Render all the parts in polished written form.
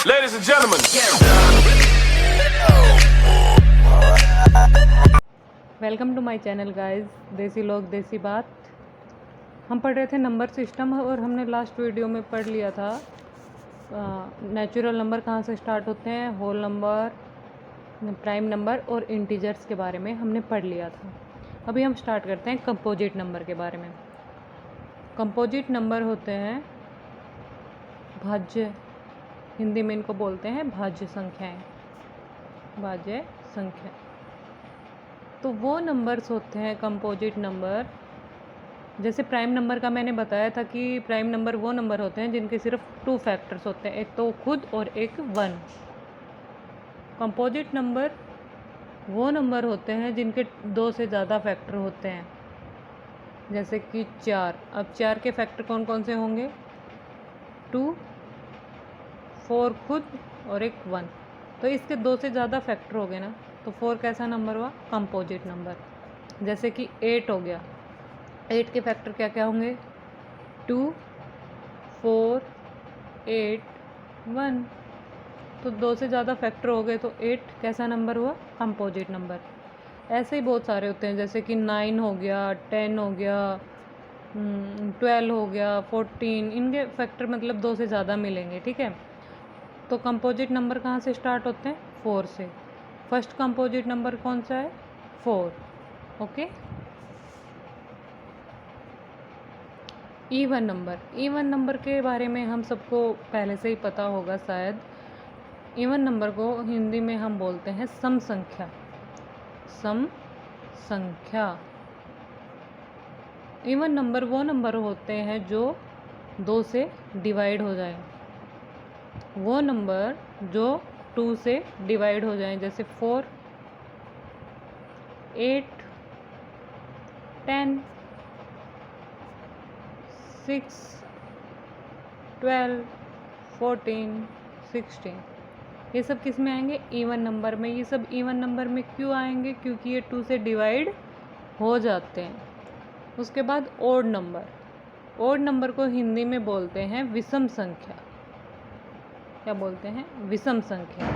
Ladies and gentlemen. Welcome to my channel guys, desi लोग देसी बात। हम पढ़ रहे थे नंबर सिस्टम और हमने लास्ट वीडियो में पढ़ लिया था नेचुरल नंबर कहाँ से स्टार्ट होते हैं, होल नंबर, प्राइम नंबर और इंटीजर्स के बारे में हमने पढ़ लिया था। अभी हम स्टार्ट करते हैं कंपोजिट नंबर के बारे में। कंपोजिट नंबर होते हैं भाज्य, हिंदी में इनको बोलते हैं भाज्य संख्याएं, भाज्य संख्या। तो वो नंबर्स होते हैं कंपोजिट नंबर। जैसे प्राइम नंबर का मैंने बताया था कि प्राइम नंबर वो नंबर होते हैं जिनके सिर्फ 2 फैक्टर्स होते हैं, एक तो खुद और एक 1। कंपोजिट नंबर वो नंबर होते हैं जिनके 2 से ज़्यादा फैक्टर होते हैं, जैसे कि 4। अब 4 के फैक्टर कौन कौन से होंगे? 2, 4 खुद और एक 1। तो इसके 2 से ज़्यादा फैक्टर हो गए ना, तो 4 कैसा नंबर हुआ? Composite number. जैसे कि 8 हो गया, 8 के फैक्टर क्या क्या होंगे? 2, 4, 8, 1। तो 2 से ज़्यादा फैक्टर हो गए तो 8 कैसा नंबर हुआ? Composite number. ऐसे ही बहुत सारे होते हैं, जैसे कि 9 हो गया, 10 हो गया, 12 हो गया, 14। इनके फैक्टर मतलब 2 से ज़्यादा मिलेंगे, ठीक है। तो कंपोजिट नंबर कहाँ से स्टार्ट होते हैं? 4 से। फर्स्ट कंपोजिट नंबर कौन सा है? 4। Okay. Even number, even number के बारे में हम सबको पहले से ही पता होगा शायद। इवन नंबर को हिंदी में हम बोलते हैं सम संख्या। सम संख्या। इवन नंबर वो नंबर होते हैं जो 2 से डिवाइड हो जाए, वो नंबर जो 2 से डिवाइड हो जाए, जैसे 4, 8, 10, 6, 12, 14, 16। ये सब किस में आएंगे? इवन नंबर में। ये सब इवन नंबर में क्यों आएंगे? क्योंकि ये 2 से डिवाइड हो जाते हैं। उसके बाद ओड नंबर। ओड नंबर को हिंदी में बोलते हैं विषम संख्या। क्या बोलते हैं? विषम संख्या।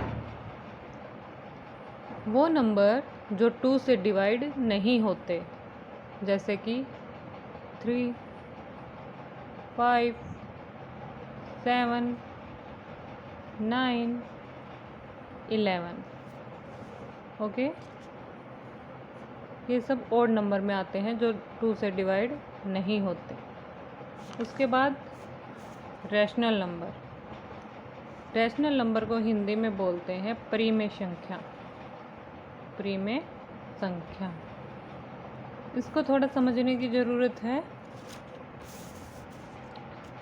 वो नंबर जो 2 से डिवाइड नहीं होते, जैसे कि 3, 5, 7, 9, 11। ओके। ये सब ओड नंबर में आते हैं जो 2 से डिवाइड नहीं होते। उसके बाद रैशनल नंबर। रैशनल नंबर को हिंदी में बोलते हैं परिमेय संख्या। परिमेय संख्या। इसको थोड़ा समझने की ज़रूरत है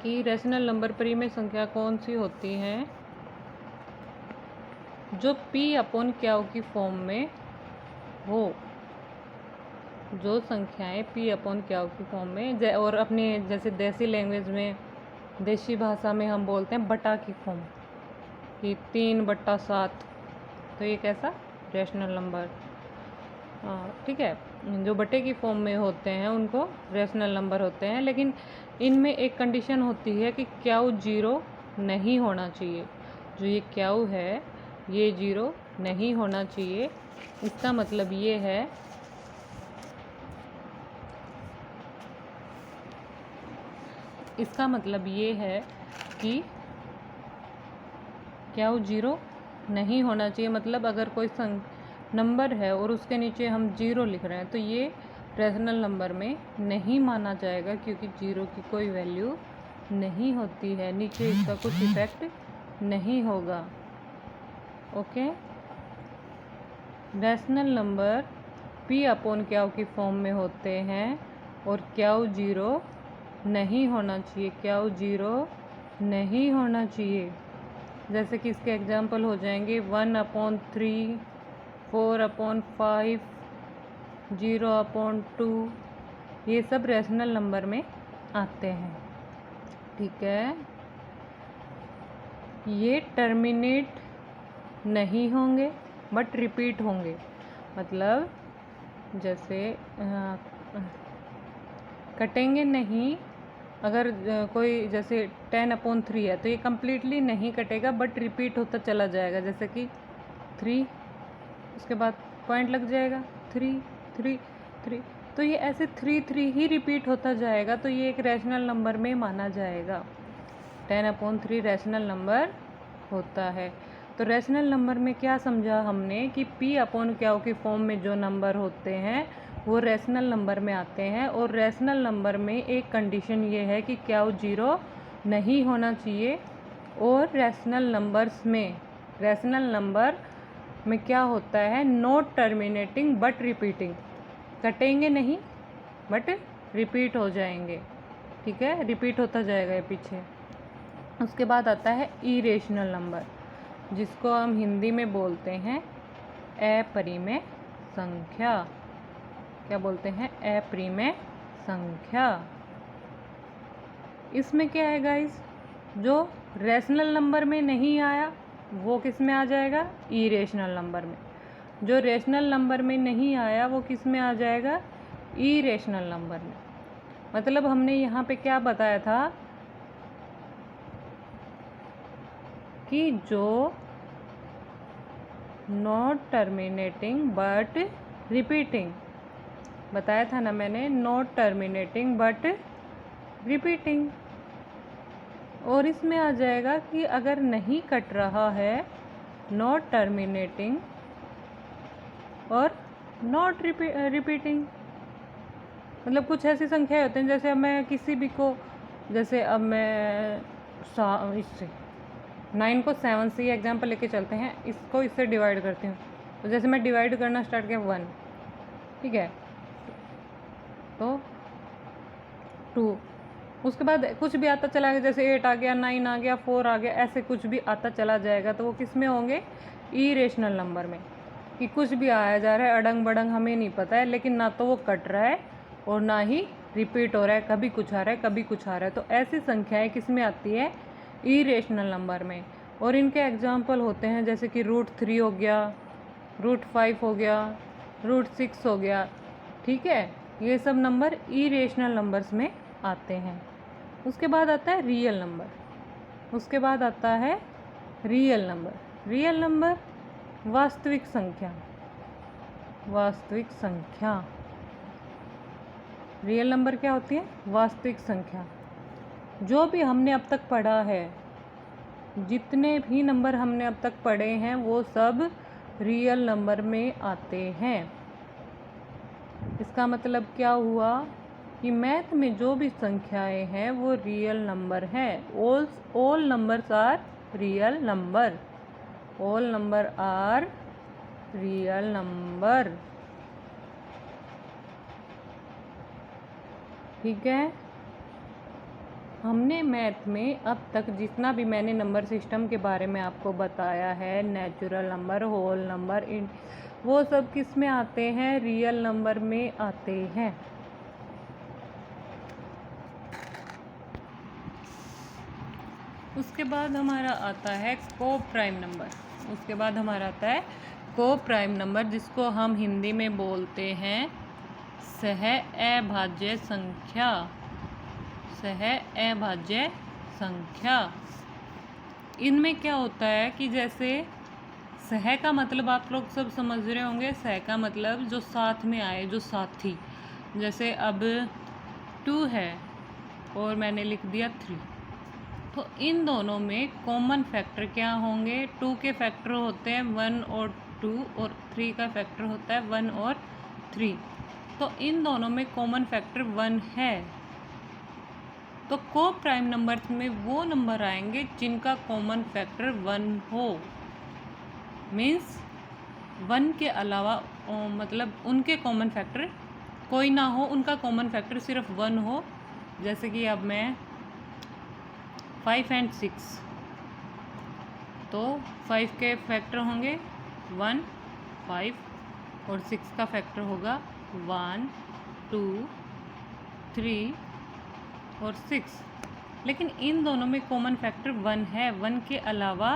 कि रैशनल नंबर परिमेय संख्या कौन सी होती है? जो P/Q की फॉर्म में हो, जो संख्याएं P/Q की फॉर्म में, और अपने जैसे देसी लैंग्वेज में, देसी भाषा में हम बोलते हैं बटा की फॉर्म, कि 3/7। तो ये कैसा? Rational number. ठीक है। जो बटे की फॉर्म में होते हैं उनको रैशनल नंबर होते हैं, लेकिन इनमें एक कंडीशन होती है कि क्यू 0 नहीं होना चाहिए। जो ये क्यू है ये 0 नहीं होना चाहिए। इसका मतलब ये है कि क्यू 0 नहीं होना चाहिए। मतलब अगर कोई नंबर है और उसके नीचे हम 0 लिख रहे हैं तो ये रैशनल नंबर में नहीं माना जाएगा, क्योंकि 0 की कोई वैल्यू नहीं होती है, नीचे इसका कुछ इफेक्ट नहीं होगा। ओके। रैशनल नंबर P/Q की फॉर्म में होते हैं और क्यू 0 नहीं होना चाहिए, क्यू 0 नहीं होना चाहिए। जैसे कि इसके एग्जाम्पल हो जाएंगे 1/3, 4/5, 0/2। ये सब रैशनल नंबर में आते हैं, ठीक है। ये टर्मिनेट नहीं होंगे बट रिपीट होंगे। मतलब जैसे कटेंगे नहीं अगर कोई जैसे 10/3 है तो ये कम्प्लीटली नहीं कटेगा बट रिपीट होता चला जाएगा, जैसे कि 3, उसके बाद पॉइंट लग जाएगा 3 3 3, तो ये ऐसे 3 3 ही रिपीट होता जाएगा, तो ये एक रैशनल नंबर में माना जाएगा। 10/3 रैशनल नंबर होता है। तो रैशनल नंबर में क्या समझा हमने कि P/Q की फॉर्म में जो नंबर होते हैं वो रैशनल नंबर में आते हैं, और रैशनल नंबर में एक कंडीशन ये है कि Q 0 नहीं होना चाहिए। और रैशनल नंबर में क्या होता है, नॉट टर्मिनेटिंग बट रिपीटिंग, कटेंगे नहीं बट रिपीट हो जाएंगे, ठीक है, रिपीट होता जाएगा ये पीछे। उसके बाद आता है इरेशनल नंबर, जिसको हम हिंदी में बोलते हैं अपरिमेय संख्या। क्या बोलते हैं? अपरिमेय संख्या। इसमें क्या है गाइस, जो रैशनल नंबर में नहीं आया वो किस में आ जाएगा? इरेशनल नंबर में। जो रैशनल नंबर में नहीं आया वो किस में आ जाएगा? इरेशनल नंबर में। मतलब हमने यहाँ पे क्या बताया था कि जो नॉट टर्मिनेटिंग बट रिपीटिंग, बताया था ना मैंने, नॉट टर्मिनेटिंग बट रिपीटिंग। और इसमें आ जाएगा कि अगर नहीं कट रहा है, नॉट टर्मिनेटिंग और नॉट रिपीटिंग। मतलब कुछ ऐसी संख्याएं होती हैं, जैसे अब मैं किसी भी को, जैसे अब मैं इससे 9 को 7 से, ये एग्जाम्पल लेके चलते हैं, इसको इससे डिवाइड करती हूँ। तो जैसे मैं डिवाइड करना स्टार्ट किया 1, ठीक है, तो 2, उसके बाद कुछ भी आता चला गया, जैसे 8 आ गया, 9 आ गया, 4 आ गया, ऐसे कुछ भी आता चला जाएगा, तो वो किस में होंगे? इरेशनल नंबर में। कि कुछ भी आया जा रहा है अड़ंग बड़ंग, हमें नहीं पता है, लेकिन ना तो वो कट रहा है और ना ही रिपीट हो रहा है, कभी कुछ आ रहा है कभी कुछ आ रहा है। तो ऐसी संख्याएं किस में आती है? इरेशनल नंबर में। और इनके एग्जाम्पल होते हैं जैसे कि √3 हो गया, √5 हो गया, √6 हो गया, ठीक है, ये सब नंबर इरेशनल नंबर्स में आते हैं। उसके बाद आता है रियल नंबर। उसके बाद आता है रियल नंबर। रियल नंबर वास्तविक संख्या। वास्तविक संख्या। रियल नंबर क्या होती है? वास्तविक संख्या। जो भी हमने अब तक पढ़ा है, जितने भी नंबर हमने अब तक पढ़े हैं, वो सब रियल नंबर में आते हैं। इसका मतलब क्या हुआ कि मैथ में जो भी संख्याएं हैं वो रियल नंबर हैं। All numbers are real number. All number are real number, ठीक है। हमने मैथ में अब तक जितना भी मैंने नंबर सिस्टम के बारे में आपको बताया है, नेचुरल नंबर, होल नंबर, वो सब किस में आते हैं? रियल नंबर में आते हैं। उसके बाद हमारा आता है को-प्राइम नंबर। उसके बाद हमारा आता है को-प्राइम नंबर, जिसको हम हिंदी में बोलते हैं सह-अभाज्य संख्या। सह-अभाज्य संख्या। इनमें क्या होता है कि जैसे सह का मतलब आप लोग सब समझ रहे होंगे, सह का मतलब जो साथ में आए, जो साथी। जैसे अब 2 है और मैंने लिख दिया 3, तो इन दोनों में कॉमन फैक्टर क्या होंगे? 2 के फैक्टर होते हैं 1 और 2, और 3 का फैक्टर होता है 1 और 3। तो इन दोनों में कॉमन फैक्टर 1 है। तो को प्राइम नंबर्स में वो नंबर आएंगे जिनका कॉमन फैक्टर 1 हो। मीन्स 1 के अलावा मतलब उनके कॉमन फैक्टर कोई ना हो, उनका कॉमन फैक्टर सिर्फ 1 हो। जैसे कि अब मैं 5 और 6, तो 5 के फैक्टर होंगे 1, 5, और 6 का फैक्टर होगा 1, 2, 3 और 6। लेकिन इन दोनों में कॉमन फैक्टर 1 है, 1 के अलावा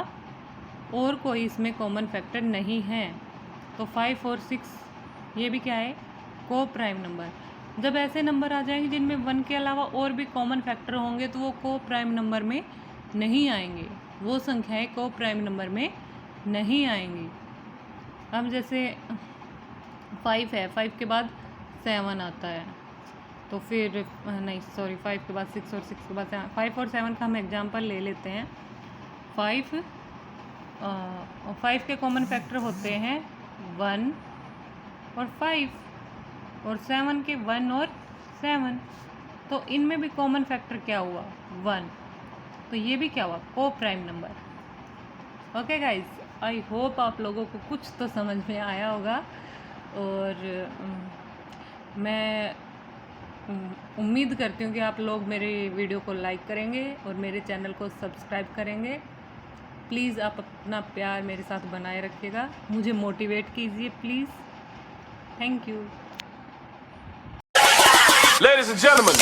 और कोई इसमें कॉमन फैक्टर नहीं है। तो 5 और 6 ये भी क्या है? को प्राइम नंबर। जब ऐसे नंबर आ जाएंगे जिनमें 1 के अलावा और भी कॉमन फैक्टर होंगे तो वो को प्राइम नंबर में नहीं आएंगे, वो संख्याएं को प्राइम नंबर में नहीं आएंगी। अब जैसे 5 है, 5 के बाद 7 आता है, तो फिर नहीं सॉरी 5 के बाद 6 और 6 के बाद 7, 5 और 7 का हम एग्जांपल ले लेते हैं। 5 के कॉमन फैक्टर होते हैं 1 और 5, और 7 के 1 और 7, तो इनमें भी कॉमन फैक्टर क्या हुआ 1, तो ये भी क्या हुआ को prime number. Okay guys, I hope आप लोगों को कुछ तो समझ में आया होगा, और मैं उम्मीद करती हूँ कि आप लोग मेरे वीडियो को लाइक करेंगे और मेरे चैनल को सब्सक्राइब करेंगे। प्लीज़ आप अपना प्यार मेरे साथ बनाए रखिएगा, मुझे मोटिवेट कीजिए please. Thank you. Ladies and gentlemen.